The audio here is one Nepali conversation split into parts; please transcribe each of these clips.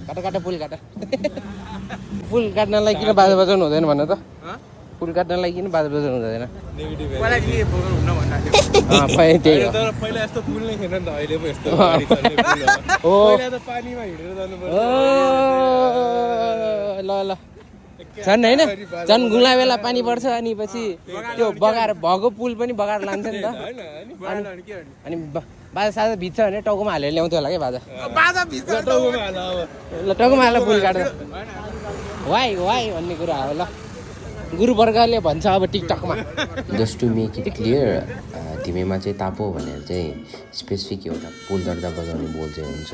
काटा पुल काटा पुल काट्नलाई किन बाजा बजाउनु हुँदैन भन त पुल काट्नलाई किन बाजा बजाउनु हुँदैन त्यही हो पहिला यस्तो पुल नै थिएन नि त अहिले पो यस्तो पानीमा हिँडेर जानुपर्छ ल ल झन् होइन झन् गुला बेला पानी पर्छ अनि पछि त्यो बगाएर भएको पुल पनि बगाएर लान्छ नि त अनि बाजा साजा भिज्छ भने टाउकोमा हालेर ल्याउँथ्यो होला क्या बाजा ल टाउकोमा हालेर पुल काट्दा वाइ भन्ने कुरा हो ल गुरुवर्गले भन्छ अब टिकटकमा just to make it clear तिमीमा चाहिँ तापो भनेर चाहिँ स्पेसिफिक एउटा पुल दर्जा बजाउने बोल चाहिँ हुन्छ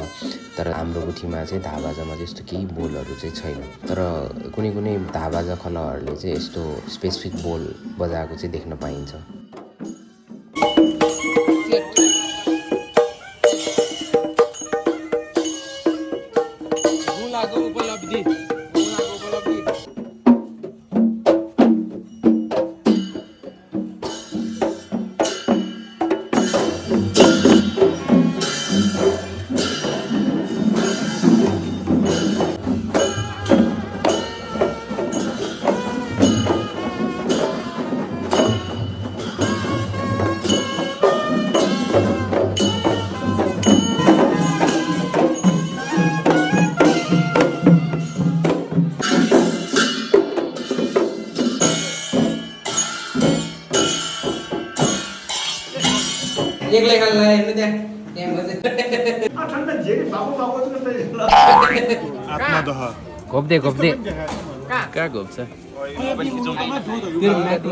तर हाम्रो गुठीमा चाहिँ धाबाजामा चाहिँ यस्तो केही बोलहरू चाहिँ छैन तर कुनै कुनै धाबाजा खलाहरूले चाहिँ यस्तो स्पेसिफिक बोल बजाएको चाहिँ देख्न पाइन्छ एक्लै खान लाग्यो त्यहाँ घोप्दे कहाँ घोप्छ